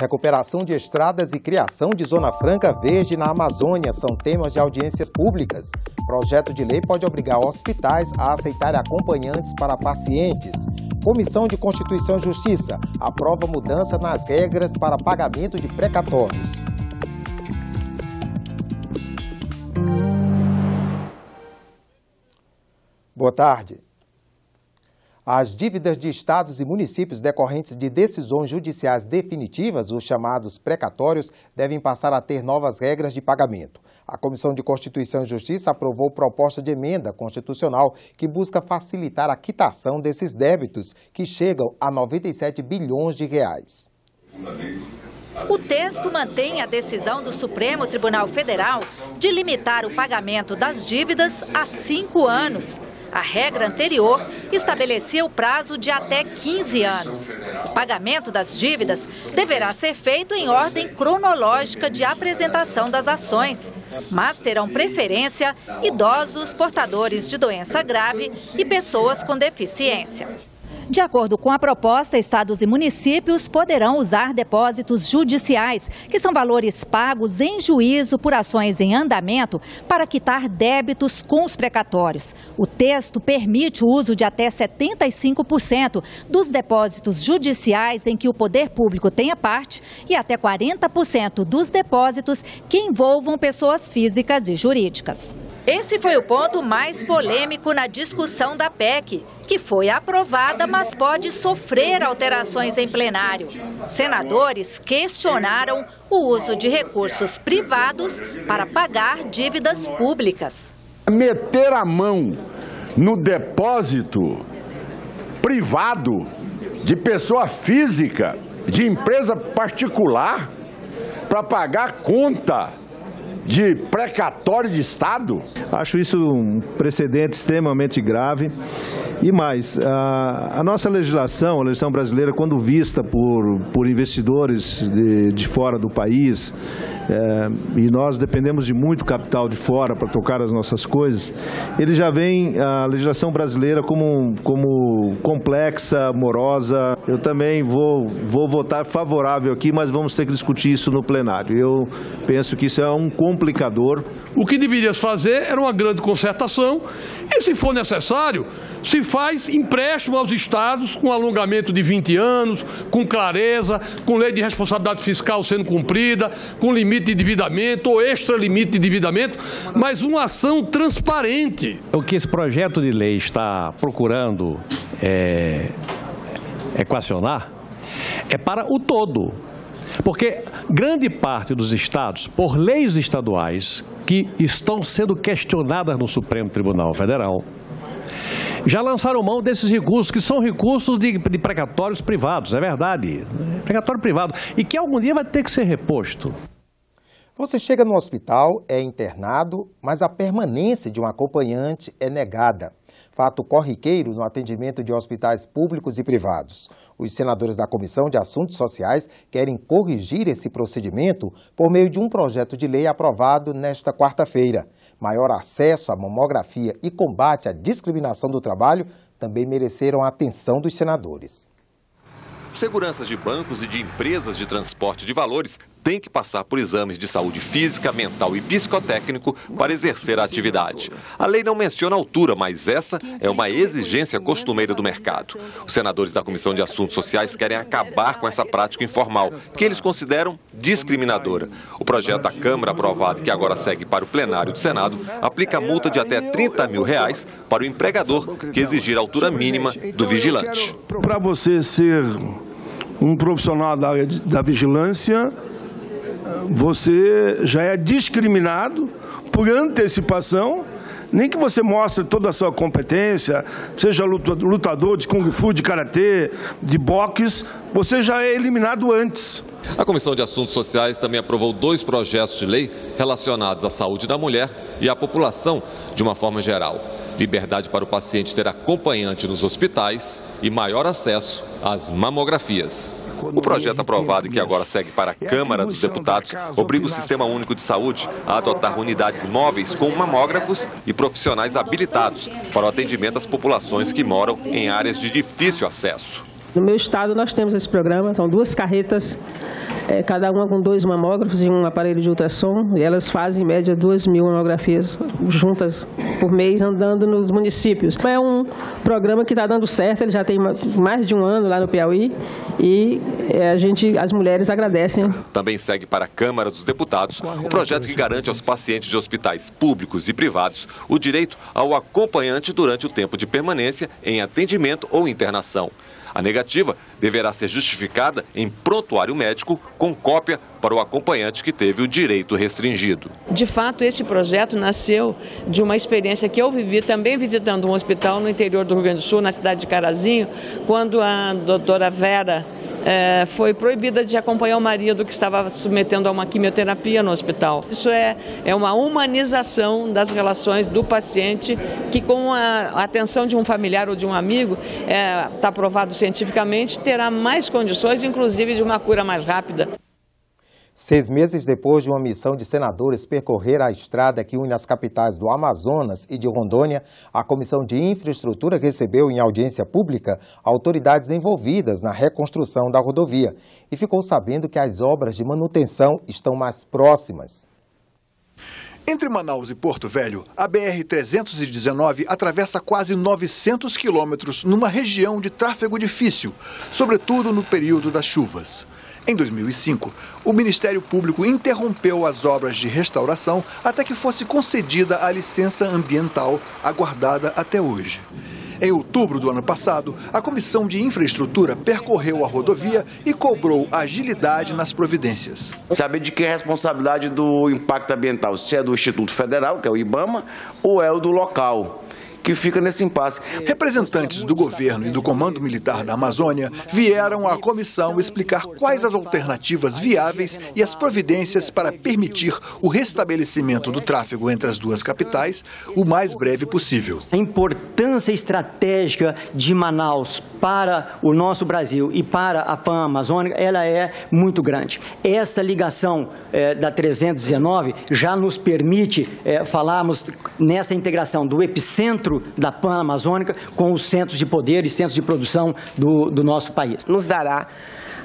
Recuperação de estradas e criação de zona franca verde na Amazônia são temas de audiências públicas. Projeto de lei pode obrigar hospitais a aceitarem acompanhantes para pacientes. Comissão de Constituição e Justiça aprova mudança nas regras para pagamento de precatórios. Boa tarde. As dívidas de estados e municípios decorrentes de decisões judiciais definitivas, os chamados precatórios, devem passar a ter novas regras de pagamento. A Comissão de Constituição e Justiça aprovou proposta de emenda constitucional que busca facilitar a quitação desses débitos, que chegam a 97 bilhões de reais. O texto mantém a decisão do Supremo Tribunal Federal de limitar o pagamento das dívidas a 5 anos. A regra anterior estabelecia o prazo de até 15 anos. O pagamento das dívidas deverá ser feito em ordem cronológica de apresentação das ações, mas terão preferência idosos portadores de doença grave e pessoas com deficiência. De acordo com a proposta, estados e municípios poderão usar depósitos judiciais, que são valores pagos em juízo por ações em andamento, para quitar débitos com os precatórios. O texto permite o uso de até 75% dos depósitos judiciais em que o poder público tenha parte e até 40% dos depósitos que envolvam pessoas físicas e jurídicas. Esse foi o ponto mais polêmico na discussão da PEC, que foi aprovada, mas pode sofrer alterações em plenário. Senadores questionaram o uso de recursos privados para pagar dívidas públicas. Meter a mão no depósito privado de pessoa física, de empresa particular, para pagar conta de precatório de Estado? Acho isso um precedente extremamente grave. E mais, a nossa legislação, a legislação brasileira, quando vista por investidores de fora do país, e nós dependemos de muito capital de fora para tocar as nossas coisas, ele já vem, a legislação brasileira, como complexa, morosa. Eu também vou votar favorável aqui, mas vamos ter que discutir isso no plenário. Eu penso que isso é um complicador. O que deveria fazer era uma grande concertação e, se for necessário, se faz empréstimo aos estados com alongamento de 20 anos, com clareza, com lei de responsabilidade fiscal sendo cumprida, com limite de endividamento ou extra-limite de endividamento, mas uma ação transparente. O que esse projeto de lei está procurando equacionar é para o todo. Porque grande parte dos estados, por leis estaduais que estão sendo questionadas no Supremo Tribunal Federal, já lançaram mão desses recursos, que são recursos de precatórios privados, é verdade, precatório privado, e que algum dia vai ter que ser reposto. Você chega no hospital, é internado, mas a permanência de um acompanhante é negada. Fato corriqueiro no atendimento de hospitais públicos e privados. Os senadores da Comissão de Assuntos Sociais querem corrigir esse procedimento por meio de um projeto de lei aprovado nesta quarta-feira. Maior acesso à mamografia e combate à discriminação do trabalho também mereceram a atenção dos senadores. Seguranças de bancos e de empresas de transporte de valores têm que passar por exames de saúde física, mental e psicotécnico para exercer a atividade. A lei não menciona altura, mas essa é uma exigência costumeira do mercado. Os senadores da Comissão de Assuntos Sociais querem acabar com essa prática informal, que eles consideram discriminadora. O projeto da Câmara, aprovado, que agora segue para o plenário do Senado, aplica multa de até R$30 mil para o empregador que exigir a altura mínima do vigilante. Para você ser um profissional da área da vigilância, você já é discriminado por antecipação, nem que você mostre toda a sua competência, seja lutador de Kung Fu, de Karatê, de boxe, você já é eliminado antes. A Comissão de Assuntos Sociais também aprovou 2 projetos de lei relacionados à saúde da mulher e à população de uma forma geral. Liberdade para o paciente ter acompanhante nos hospitais e maior acesso às mamografias. O projeto aprovado e que agora segue para a Câmara dos Deputados obriga o Sistema Único de Saúde a adotar unidades móveis com mamógrafos e profissionais habilitados para o atendimento às populações que moram em áreas de difícil acesso. No meu estado nós temos esse programa, são 2 carretas cada uma com 2 mamógrafos e um aparelho de ultrassom, e elas fazem em média 2.000 mamografias juntas por mês andando nos municípios. É um programa que está dando certo, ele já tem mais de 1 ano lá no Piauí e as mulheres agradecem. Também segue para a Câmara dos Deputados o projeto que garante aos pacientes de hospitais públicos e privados o direito ao acompanhante durante o tempo de permanência em atendimento ou internação. A negativa deverá ser justificada em prontuário médico com cópia para o acompanhante que teve o direito restringido. De fato, este projeto nasceu de uma experiência que eu vivi também visitando um hospital no interior do Rio Grande do Sul, na cidade de Carazinho, quando a doutora Vera foi proibida de acompanhar o marido que estava submetendo a uma quimioterapia no hospital. Isso é uma humanização das relações do paciente que, com a atenção de um familiar ou de um amigo, está provado cientificamente, terá mais condições, inclusive de uma cura mais rápida. 6 meses depois de uma missão de senadores percorrer a estrada que une as capitais do Amazonas e de Rondônia, a Comissão de Infraestrutura recebeu em audiência pública autoridades envolvidas na reconstrução da rodovia e ficou sabendo que as obras de manutenção estão mais próximas. Entre Manaus e Porto Velho, a BR-319 atravessa quase 900 quilômetros numa região de tráfego difícil, sobretudo no período das chuvas. Em 2005, o Ministério Público interrompeu as obras de restauração até que fosse concedida a licença ambiental, aguardada até hoje. Em outubro do ano passado, a Comissão de Infraestrutura percorreu a rodovia e cobrou agilidade nas providências. Saber de que é a responsabilidade do impacto ambiental, se é do Instituto Federal, que é o IBAMA, ou é o do local, que fica nesse impasse. Representantes do governo e do Comando Militar da Amazônia vieram à comissão explicar quais as alternativas viáveis e as providências para permitir o restabelecimento do tráfego entre as duas capitais o mais breve possível. A importância estratégica de Manaus para o nosso Brasil e para a Pan-Amazônica, ela é muito grande. Essa ligação da 319 já nos permite falarmos nessa integração do epicentro da Pan-Amazônica com os centros de poder e centros de produção do nosso país. Nos dará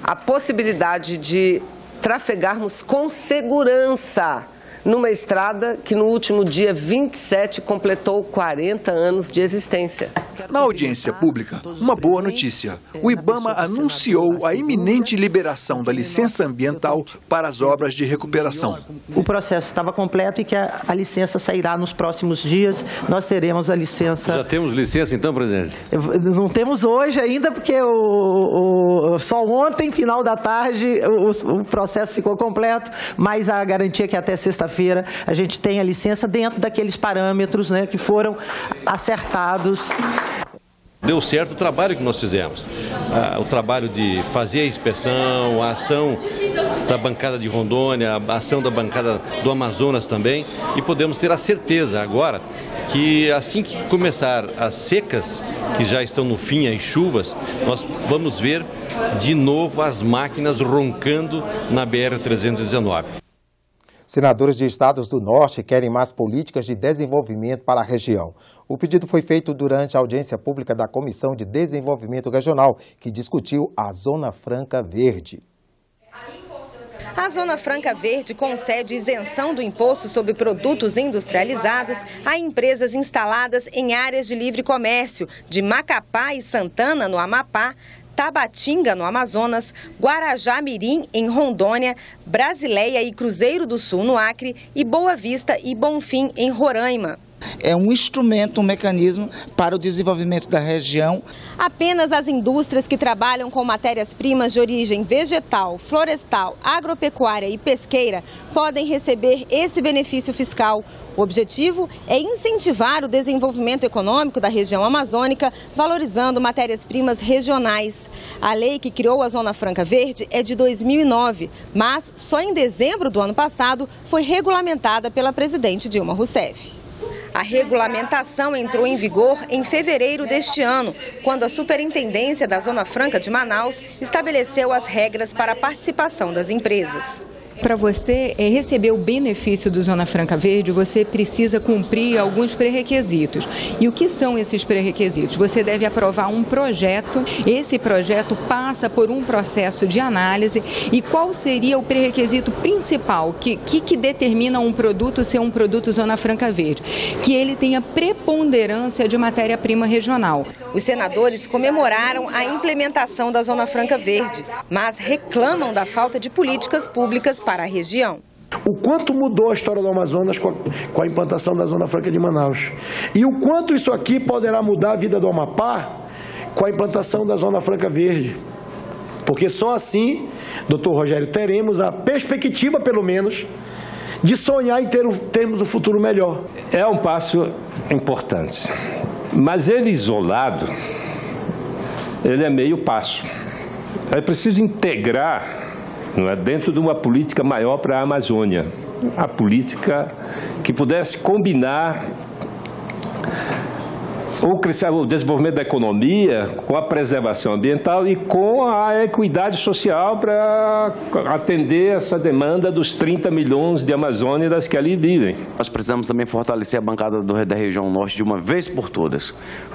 a possibilidade de trafegarmos com segurança numa estrada que no último dia 27 completou 40 anos de existência. Na audiência pública, uma boa notícia. O IBAMA anunciou a iminente liberação da licença ambiental para as obras de recuperação. O processo estava completo e que a licença sairá nos próximos dias. Nós teremos a licença... Já temos licença então, presidente? Não temos hoje ainda, porque só ontem, final da tarde, o processo ficou completo, mas a garantia é que até sexta-feira a gente tem a licença dentro daqueles parâmetros, né, que foram acertados. Deu certo o trabalho que nós fizemos, o trabalho de fazer a inspeção, a ação da bancada de Rondônia, a ação da bancada do Amazonas também, e podemos ter a certeza agora que assim que começar as secas, que já estão no fim, as chuvas, nós vamos ver de novo as máquinas roncando na BR-319. Senadores de estados do Norte querem mais políticas de desenvolvimento para a região. O pedido foi feito durante a audiência pública da Comissão de Desenvolvimento Regional, que discutiu a Zona Franca Verde. A Zona Franca Verde concede isenção do imposto sobre produtos industrializados a empresas instaladas em áreas de livre comércio de Macapá e Santana, no Amapá, Tabatinga, no Amazonas, Guarajá-Mirim, em Rondônia, Brasileia e Cruzeiro do Sul, no Acre, e Boa Vista e Bonfim, em Roraima. É um instrumento, um mecanismo para o desenvolvimento da região. Apenas as indústrias que trabalham com matérias-primas de origem vegetal, florestal, agropecuária e pesqueira podem receber esse benefício fiscal. O objetivo é incentivar o desenvolvimento econômico da região amazônica, valorizando matérias-primas regionais. A lei que criou a Zona Franca Verde é de 2009, mas só em dezembro do ano passado foi regulamentada pela presidente Dilma Rousseff. A regulamentação entrou em vigor em fevereiro deste ano, quando a Superintendência da Zona Franca de Manaus estabeleceu as regras para a participação das empresas. Para você receber o benefício do Zona Franca Verde, você precisa cumprir alguns pré-requisitos. E o que são esses pré-requisitos? Você deve aprovar um projeto, esse projeto passa por um processo de análise. E qual seria o pré-requisito principal que determina um produto ser um produto Zona Franca Verde? Que ele tenha preponderância de matéria-prima regional. Os senadores comemoraram a implementação da Zona Franca Verde, mas reclamam da falta de políticas públicas para a região. O quanto mudou a história do Amazonas com a implantação da Zona Franca de Manaus. E o quanto isso aqui poderá mudar a vida do Amapá com a implantação da Zona Franca Verde. Porque só assim, doutor Rogério, teremos a perspectiva, pelo menos, de sonhar em termos um futuro melhor. É um passo importante, mas ele isolado, ele é meio passo. É preciso integrar, não é, dentro de uma política maior para a Amazônia, a política que pudesse combinar o desenvolvimento da economia com a preservação ambiental e com a equidade social para atender essa demanda dos 30 milhões de amazônidas que ali vivem. Nós precisamos também fortalecer a bancada da região norte de uma vez por todas,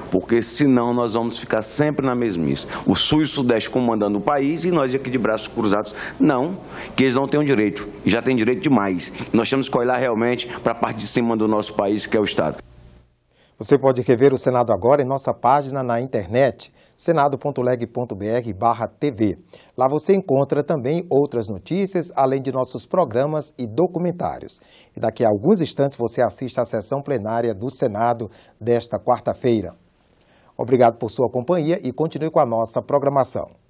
porque senão nós vamos ficar sempre na mesmice. O sul e o sudeste comandando o país e nós aqui de braços cruzados, não, que eles não têm o direito, e já têm direito demais. Nós temos que olhar realmente para a parte de cima do nosso país, que é o Estado. Você pode rever o Senado Agora em nossa página na internet, senado.leg.br/TV. Lá você encontra também outras notícias, além de nossos programas e documentários. E daqui a alguns instantes você assiste à sessão plenária do Senado desta quarta-feira. Obrigado por sua companhia e continue com a nossa programação.